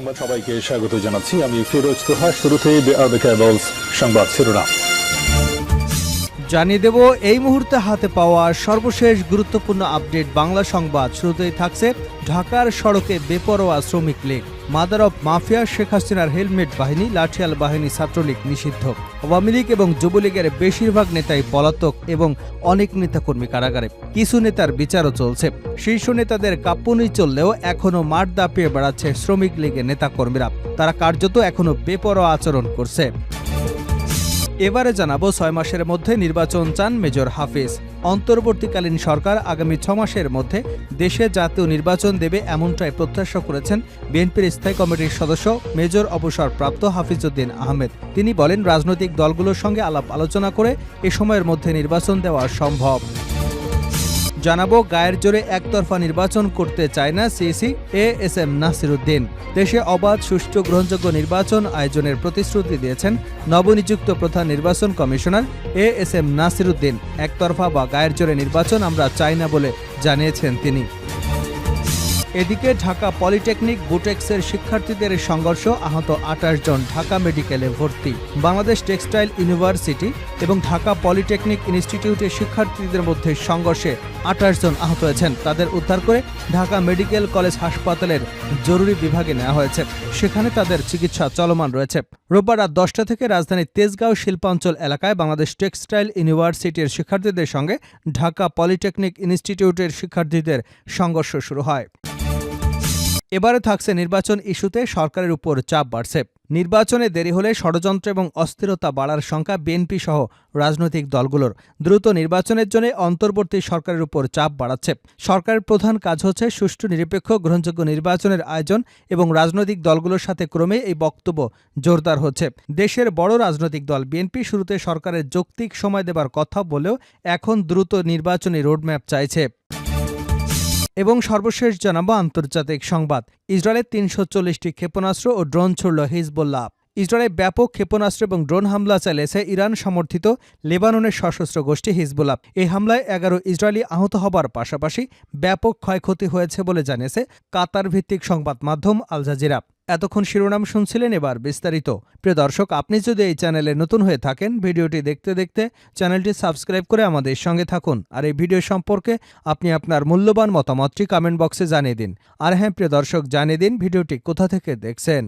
সংবাদ সবাইকে স্বাগত জানাচ্ছি। আমি ফিরোজ তোহা। শুরুতেই সংবাদ শিরোনাম জানিয়ে দেব এই মুহূর্তে হাতে পাওয়া সর্বশেষ গুরুত্বপূর্ণ আপডেট বাংলা সংবাদ। শুরুতেই থাকছে ঢাকার সড়কে বেপরোয়া শ্রমিক League, mother of mafia Sheikh হাসিনার হেলমেট বাহিনী, লাঠিয়াল বাহিনী, ছাত্রলীগ নিষিদ্ধ, আওয়ামী লীগ এবং যুবলীগের বেশিরভাগ নেতাই পলাতক এবং অনেক নেতাকর্মী কারাগারে। কিছু নেতার বিচারও চলছে। শীর্ষ নেতাদের কাঁপুনি চললেও এখনও মাঠ দাপিয়ে বেড়াচ্ছে শ্রমিক লীগের নেতাকর্মীরা। তারা কার্যত এখনও বেপরোয়া আচরণ করছে। এবারে জানাবো 6 মাসের মধ্যে নির্বাচন চান মেজর হাফিজ। অন্তর্বর্তীকালীন সরকার আগামী 6 মাসের মধ্যে দেশে জাতীয় নির্বাচন দেবে এমনটাই প্রত্যাশা করেছেন বিএনপির স্থায়ী কমিটির সদস্য মেজর অবসরপ্রাপ্ত হাফিজউদ্দিন আহমেদ। তিনি বলেন, রাজনৈতিক দলগুলোর সঙ্গে আলাপ আলোচনা করে এ সময়ের মধ্যে নির্বাচন দেওয়া সম্ভব। জানাবো গায়ের জোরে একতরফা নির্বাচন করতে চায় না সিইসি এএসএম নাসিরউদ্দিন। দেশে অবাধ, সুষ্ঠু, গ্রহণযোগ্য নির্বাচন আয়োজনের প্রতিশ্রুতি দিয়েছেন নবনিযুক্ত প্রধান নির্বাচন কমিশনার এএসএম নাসিরউদ্দিন। একতরফা বা গায়ের জোরে নির্বাচন আমরা চাই না বলে জানিয়েছেন তিনি। এদিকে ঢাকা পলিটেকনিক বুটেক্সের শিক্ষার্থীদের সংঘর্ষ, আহত 28 জন, ঢাকা মেডিকেলে ভর্তি। বাংলাদেশ টেক্সটাইল ইউনিভার্সিটি এবং ঢাকা পলিটেকনিক ইনস্টিটিউটের শিক্ষার্থীদের মধ্যে সংঘর্ষে 28 জন আহত হয়েছেন। তাদের উদ্ধার করে ঢাকা মেডিকেল কলেজ হাসপাতালের জরুরি বিভাগে নেওয়া হয়েছে। সেখানে তাদের চিকিৎসা চলমান রয়েছে। রোববার রাত 10টা থেকে রাজধানীর তেজগাঁও শিল্পাঞ্চল এলাকায় বাংলাদেশ টেক্সটাইল ইউনিভার্সিটির শিক্ষার্থীদের সঙ্গে ঢাকা পলিটেকনিক ইনস্টিটিউটের শিক্ষার্থীদের সংঘর্ষ শুরু হয়। এবারে থাকছে নির্বাচন ইস্যুতে সরকারের উপর চাপ বাড়ছে। নির্বাচনে দেরি হলে ষড়যন্ত্র এবং অস্থিরতা বাড়ার শঙ্কা বিএনপি সহ রাজনৈতিক দলগুলোর। দ্রুত নির্বাচনের জন্য অন্তর্বর্তী সরকারের উপর চাপ বাড়াচ্ছে। সরকারের প্রধান কাজ হচ্ছে সুষ্ঠু, নিরপেক্ষ, গ্রহণযোগ্য নির্বাচনের আয়োজন এবং রাজনৈতিক দলগুলোর সাথে ক্রমে এই বক্তব্য জোরদার হচ্ছে। দেশের বড় রাজনৈতিক দল বিএনপি শুরুতে সরকারের যৌক্তিক সময় দেবার কথা বলেও এখন দ্রুত নির্বাচনী রোডম্যাপ চাইছে। এবং সর্বশেষ জানাবো আন্তর্জাতিক সংবাদ। ইসরায়েলের 340টি ক্ষেপণাস্ত্র ও ড্রোন ছুড়ল হিজবুল্লাহ। ইসরায়েলে ব্যাপক ক্ষেপণাস্ত্র এবং ড্রোন হামলা চালিয়েছে ইরান সমর্থিত লেবাননের সশস্ত্র গোষ্ঠী হিজবুল্লাহ। এই হামলায় 11 ইসরায়েলি আহত হবার পাশাপাশি ব্যাপক ক্ষয়ক্ষতি হয়েছে বলে জানিয়েছে কাতার ভিত্তিক সংবাদ মাধ্যম আল জাজিরা। এতক্ষণ শিরোনাম শুনছিলেন, এবার বিস্তারিত। প্রিয় দর্শক, আপনি যদি এই চ্যানেলে নতুন হয়ে থাকেন, ভিডিওটি দেখতে দেখতে চ্যানেলটি সাবস্ক্রাইব করে আমাদের সঙ্গে থাকুন। আর এই ভিডিও সম্পর্কে আপনি আপনার মূল্যবান মতামতটি কমেন্ট বক্সে জানিয়ে দিন। আর হ্যাঁ প্রিয় দর্শক, জানিয়ে দিন ভিডিওটি কোথা থেকে দেখছেন।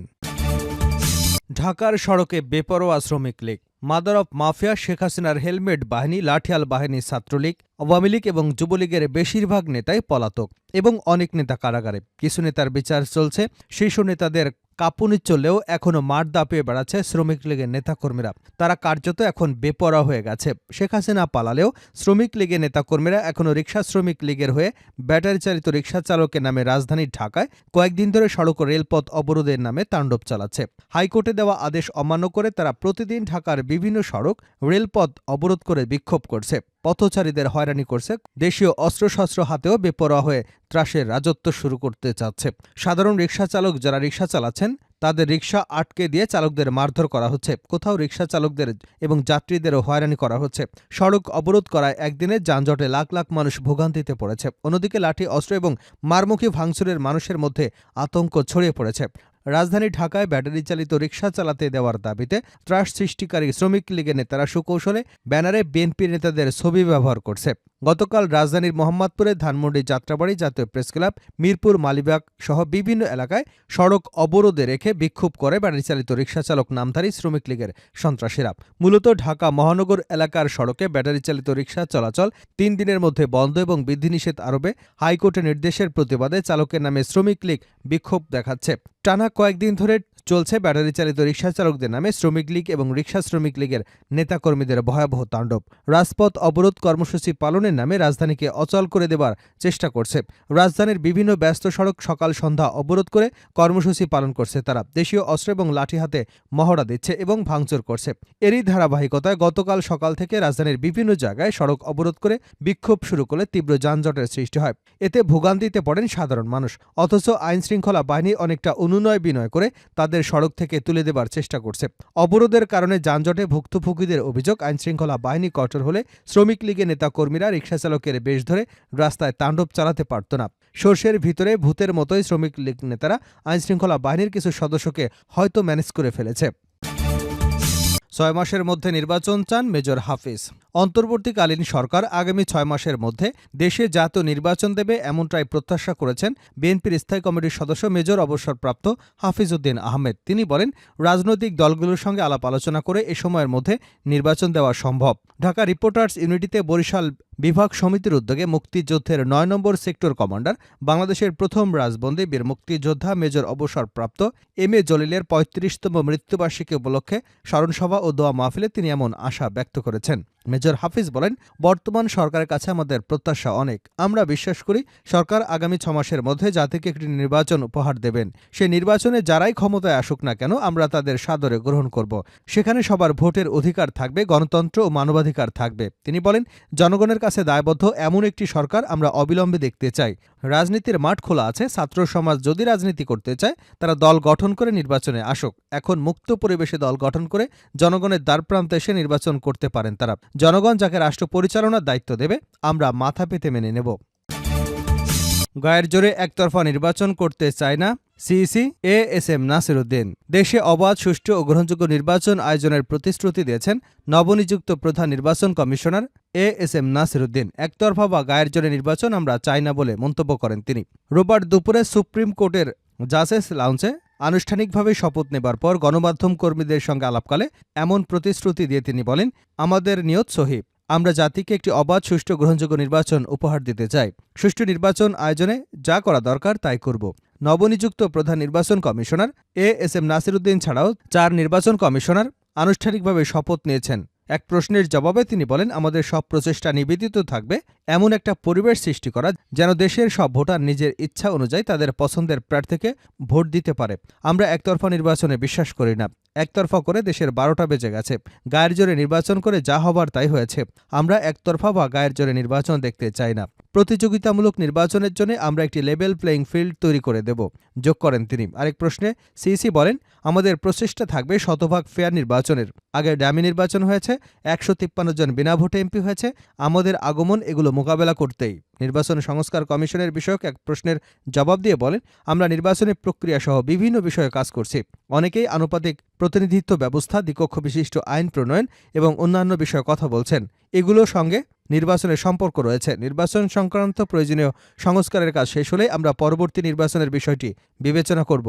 ঢাকার সড়কে বেপরোয়া শ্রমিক League, mother of mafia Sheikh হাসিনার হেলমেট বাহিনী, লাঠিয়াল বাহিনী, ছাত্রলীগ, আওয়ামী লীগ এবং যুবলীগের বেশিরভাগ নেতাই পলাতক এবং অনেক নেতা কারাগারে। কিছু নেতার বিচার চলছে। শীর্ষ নেতাদের কাঁপুনি চললেও এখনও মাঠ দাপিয়ে বেড়াচ্ছে শ্রমিক লীগের নেতাকর্মীরা। তারা কার্যত এখন বেপরোয়া হয়ে গেছে। শেখ হাসিনা পালালেও শ্রমিক লীগের নেতাকর্মীরা এখনও রিকশা শ্রমিক লীগের হয়ে ব্যাটারি চালিত রিকশা চালকের নামে রাজধানীর ঢাকায় কয়েকদিন ধরে সড়ক ও রেলপথ অবরোধের নামে তাণ্ডব চালাচ্ছে। হাইকোর্টে দেওয়া আদেশ অমান্য করে তারা প্রতিদিন ঢাকার বিভিন্ন সড়ক, রেলপথ অবরোধ করে বিক্ষোভ করছে, পথচারীদের হয়রানি করছে। দেশীয় অস্ত্রশস্ত্র হাতেও বেপরোয়া হয়ে ত্রাসের রাজত্ব শুরু করতে চাচ্ছে। সাধারণ রিকশা চালক যারা রিকশা চালাচ্ছেন তাদের রিকশা আটকে দিয়ে চালকদের মারধর করা হচ্ছে। কোথাও রিকশা চালকদের এবং যাত্রীদেরও হয়রানি করা হচ্ছে। সড়ক অবরোধ করায় একদিনের যানজটে লাখ লাখ মানুষ ভোগান্তিতে পড়েছে। অন্যদিকে লাঠি, অস্ত্র এবং মারমুখী ভাঙচুরের মানুষের মধ্যে আতঙ্ক ছড়িয়ে পড়েছে। রাজধানী ঢাকায় ব্যাটারি চালিত রিকশা চালাতে দেওয়ার দাবিতে ত্রাস সৃষ্টিকারী শ্রমিক লীগের নেতারা সুকৌশলে ব্যানারে বিএনপি নেতাদের ছবি ব্যবহার করছে। গতকাল রাজধানীর মোহাম্মদপুরে ধানমন্ডি, যাত্রাবাড়ি, জাতীয় প্রেসক্লাব, মিরপুর, মালিবাগ সহ বিভিন্ন এলাকায় সড়ক অবরোধে রেখে বিক্ষোভ করে ব্যাটারি চালিত রিকশা চালক নামধারী শ্রমিক লীগের সন্ত্রাসীরা। মূলত ঢাকা মহানগর এলাকার সড়কে ব্যাটারি চালিত রিকশা চলাচল 3 দিনের মধ্যে বন্ধ এবং বিধিনিষেধ আরোপে হাইকোর্টের নির্দেশের প্রতিবাদে চালকের নামে শ্রমিক লীগ বিক্ষোভ দেখাচ্ছে। টানা কয়েকদিন ধরে চলছে ব্যাটারি চালিত রিকশা চালকদের নামে শ্রমিক লীগ এবং রিকশা শ্রমিক লীগের নেতাকর্মীদের ভয়াবহ তাণ্ডব। রাজপথ অবরোধ কর্মসূচি পালনের নামে রাজধানীকে অচল করে দেবার চেষ্টা করছে। রাজধানীর বিভিন্ন ব্যস্ত সড়ক সকাল সন্ধ্যা অবরোধ করে কর্মসূচি পালন করছে তারা। দেশীয় অস্ত্র এবং লাঠি হাতে মহড়া দিচ্ছে এবং ভাঙচুর করছে। এরই ধারাবাহিকতায় গতকাল সকাল থেকে রাজধানীর বিভিন্ন জায়গায় সড়ক অবরোধ করে বিক্ষোভ শুরু করলে তীব্র যানজটের সৃষ্টি হয়। এতে ভোগান্তিতে পড়েন সাধারণ মানুষ। অথচ আইনশৃঙ্খলা বাহিনী অনেকটা অনুনয় বিনয় করে তাদের সড়ক থেকে তুলে দেবার চেষ্টা করছে। অবরোধের কারণে যানজটে ভুক্তভোগীদের অভিযোগ, আইনশৃঙ্খলা বাহিনী কঠোর হলে শ্রমিক লীগের নেতাকর্মীরা রিকশা চালকের বেশ ধরে রাস্তায় তাণ্ডব চালাতে পারত না। সর্ষের ভিতরে ভূতের মতোই শ্রমিক লীগ নেতারা আইনশৃঙ্খলা বাহিনীর কিছু সদস্যকে হয়তো ম্যানেজ করে ফেলেছে। 6 মাসের মধ্যে নির্বাচন চান মেজর হাফিজ। অন্তর্বর্তীকালীন সরকার আগামী 6 মাসের মধ্যে দেশে জাতীয় নির্বাচন দেবে এমনটাই প্রত্যাশা করেছেন বিএনপির স্থায়ী কমিটির সদস্য মেজর অবসরপ্রাপ্ত হাফিজ উদ্দিন আহমেদ। তিনি বলেন, রাজনৈতিক দলগুলোর সঙ্গে আলাপ আলোচনা করে এ সময়ের মধ্যে নির্বাচন দেওয়া সম্ভব। ঢাকা রিপোর্টার্স ইউনিটিতে বরিশাল বিভাগ সমিতির উদ্যোগে মুক্তিযুদ্ধের 9 নম্বর সেক্টর কমান্ডার, বাংলাদেশের প্রথম রাজবন্দী বীর মুক্তিযোদ্ধা মেজর অবসরপ্রাপ্ত এম এ জলিলের 35তম মৃত্যুবার্ষিকী উপলক্ষে স্মরণসভা ও দোয়া মাহফিলে তিনি এমন আশা ব্যক্ত করেছেন। মেজর হাফিজ বলেন, বর্তমান সরকারের কাছে আমাদের প্রত্যাশা অনেক। আমরা বিশ্বাস করি সরকার আগামী 6 মাসের মধ্যে জাতিকে একটি নির্বাচন উপহার দেবেন। সেই নির্বাচনে যারাই ক্ষমতায় আসুক না কেন আমরা তাদের সাদরে গ্রহণ করব। সেখানে সবার ভোটের অধিকার থাকবে, গণতন্ত্র ও মানবাধিকার থাকবে। তিনি বলেন, জনগণের কাছে দায়বদ্ধ এমন একটি সরকার আমরা অবিলম্বে দেখতে চাই। রাজনীতির মাঠ খোলা আছে। ছাত্র সমাজ যদি রাজনীতি করতে চায় তারা দল গঠন করে নির্বাচনে আসুক। এখন মুক্ত পরিবেশে দল গঠন করে জনগণের দ্বারপ্রান্তে এসে নির্বাচন করতে পারেন তারা। জনগণ যাকে রাষ্ট্র পরিচালনার দায়িত্ব দেবে আমরা মাথা পেতে মেনে নেব। গায়ের জোরে একতরফা নির্বাচন করতে চায় না সিইসি এএসএম নাসির উদ্দিন। দেশে অবাধ, সুষ্ঠু ও গ্রহণযোগ্য নির্বাচন আয়োজনের প্রতিশ্রুতি দিয়েছেন নবনিযুক্ত প্রধান নির্বাচন কমিশনার এএসএম নাসির উদ্দিন। একতরফা বা গায়ের জোরে নির্বাচন আমরা চাই না বলে মন্তব্য করেন তিনি। রোববার দুপুরে সুপ্রিম কোর্টের জাজেস লাউঞ্জে আনুষ্ঠানিকভাবে শপথ নেবার পর গণমাধ্যম কর্মীদের সঙ্গে আলাপকালে এমন প্রতিশ্রুতি দিয়ে তিনি বলেন, আমাদের নিয়ত সহি। আমরা জাতিকে একটি অবাধ, সুষ্ঠু গ্রহণযোগ্য নির্বাচন উপহার দিতে চাই। সুষ্ঠু নির্বাচন আয়োজনে যা করা দরকার তাই করব। নবনিযুক্ত প্রধান নির্বাচন কমিশনার এএসএম নাসির উদ্দিন ছাড়াও 4 নির্বাচন কমিশনার আনুষ্ঠানিকভাবে শপথ নিয়েছেন। এক প্রশ্নের জবাবে তিনি বলেন, আমাদের সব প্রচেষ্টা নিবেদিত থাকবে এমন একটা পরিবেশ সৃষ্টি করা যেন দেশের সব ভোটার নিজের ইচ্ছা অনুযায়ী তাদের পছন্দের প্রার্থীকে ভোট দিতে পারে। আমরা একতরফা নির্বাচনে বিশ্বাস করি না। একতরফা করে দেশের 12টা বেজে গেছে। গায়ের জোরে নির্বাচন করে যা হবার তাই হয়েছে। আমরা একতরফা বা গায়ের জোরে নির্বাচন দেখতে চাই না। প্রতিযোগিতামূলক নির্বাচনের জন্য আমরা একটি লেভেল প্লেয়িং ফিল্ড তৈরি করে দেব, যোগ করেন তিনি। আরেক প্রশ্নে সিইসি বলেন, আমাদের প্রচেষ্টা থাকবে শতভাগ ফেয়ার নির্বাচনের। আগে ডামি নির্বাচন হয়েছে, 153 জন বিনা ভোটে এমপি হয়েছে। আমাদের আগমন এগুলো মোকাবেলা করতেই। নির্বাচন সংস্কার কমিশনের বিষয়ক এক প্রশ্নের জবাব দিয়ে বলেন, আমরা নির্বাচনী প্রক্রিয়া সহ বিভিন্ন বিষয়ে কাজ করছি। অনেকেই আনুপাতিক প্রতিনিধিত্ব ব্যবস্থা, দ্বিকক্ষ বিশিষ্ট আইন প্রণয়ন এবং অন্যান্য বিষয়ে কথা বলছেন। এগুলোর সঙ্গে নির্বাচনের সম্পর্ক রয়েছে। নির্বাচন সংক্রান্ত প্রয়োজনীয় সংস্কারের কাজ শেষ হলে আমরা পরবর্তী নির্বাচনের বিষয়টি বিবেচনা করব।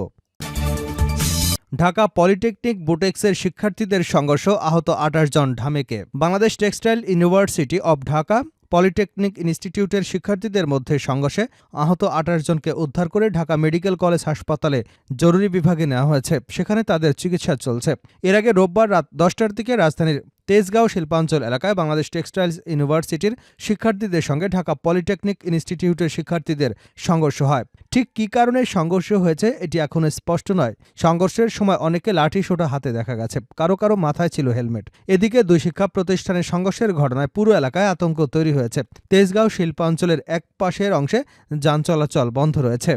ঢাকা পলিটেকনিক বুটেক্সের শিক্ষার্থীদের সংঘর্ষ, আহত 28 জন ঢামেকে। Bangladesh Textile University of Dhaka Polytechnic ইনস্টিটিউটের শিক্ষার্থীদের মধ্যে সংঘর্ষে আহত 28 জনকে উদ্ধার করে ঢাকা মেডিকেল কলেজ হাসপাতালে জরুরি বিভাগে নেওয়া হয়েছে। সেখানে তাদের চিকিৎসা চলছে। এর আগে রোববার রাত 10টার দিকে রাজধানীর তেজগাঁও শিল্পাঞ্চল এলাকায় বাংলাদেশ টেক্সটাইলস ইউনিভার্সিটির শিক্ষার্থীদের সঙ্গে ঢাকা পলিটেকনিক ইনস্টিটিউটের শিক্ষার্থীদের সংঘর্ষ হয়। ঠিক কী কারণে সংঘর্ষ হয়েছে এটি এখনো স্পষ্ট নয়। সংঘর্ষের সময় অনেকে লাঠি সোঁটা হাতে দেখা গেছে, কারো কারো মাথায় ছিল হেলমেট। এদিকে 2 শিক্ষা প্রতিষ্ঠানের সংঘর্ষের ঘটনায় পুরো এলাকায় আতঙ্ক তৈরি হয়েছে। তেজগাঁও শিল্পাঞ্চলের এক পাশের অংশে যান চলাচল বন্ধ রয়েছে।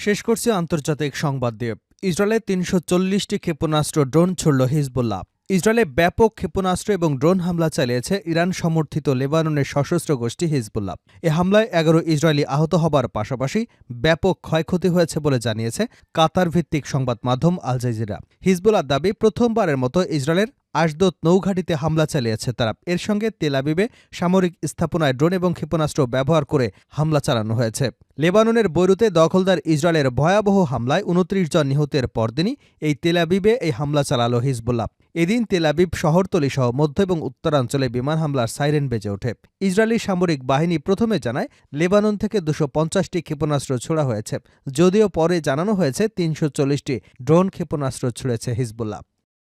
শেষ করছি আন্তর্জাতিক সংবাদ দিয়ে। ইসরায়েলে 340টি ক্ষেপণাস্ত্র ড্রোন ছুড়ল হিজবুল্লাহ। ইসরায়েলে ব্যাপক ক্ষেপণাস্ত্র এবং ড্রোন হামলা চালিয়েছে ইরান সমর্থিত লেবাননের সশস্ত্র গোষ্ঠী হিজবুল্লাহ। এ হামলায় 11 ইসরায়েলি আহত হবার পাশাপাশি ব্যাপক ক্ষয়ক্ষতি হয়েছে বলে জানিয়েছে কাতার ভিত্তিক সংবাদ মাধ্যম আল জাজিরা। হিজবুল্লাহর দাবি, প্রথমবারের মতো ইসরায়েলের আশদোদ নৌঘাঁটিতে হামলা চালিয়েছে তারা। এর সঙ্গে তেল আবিবে সামরিক স্থাপনায় ড্রোন এবং ক্ষেপণাস্ত্র ব্যবহার করে হামলা চালানো হয়েছে। লেবাননের বৈরুতে দখলদার ইসরায়েলের ভয়াবহ হামলায় 29 জন নিহতের পরদিনই এই তেল আবিবে এই হামলা চালালো হিজবুল্লাহ। এদিন তেল আবিব শহরতলি সহ মধ্য এবং উত্তরাঞ্চলে বিমান হামলার সাইরেন বেজে ওঠে। ইসরায়েলি সামরিক বাহিনী প্রথমে জানায় লেবানন থেকে 250টি ক্ষেপণাস্ত্র ছোড়া হয়েছে, যদিও পরে জানানো হয়েছে 340টি ড্রোন ক্ষেপণাস্ত্র ছুড়েছে হিজবুল্লাহ।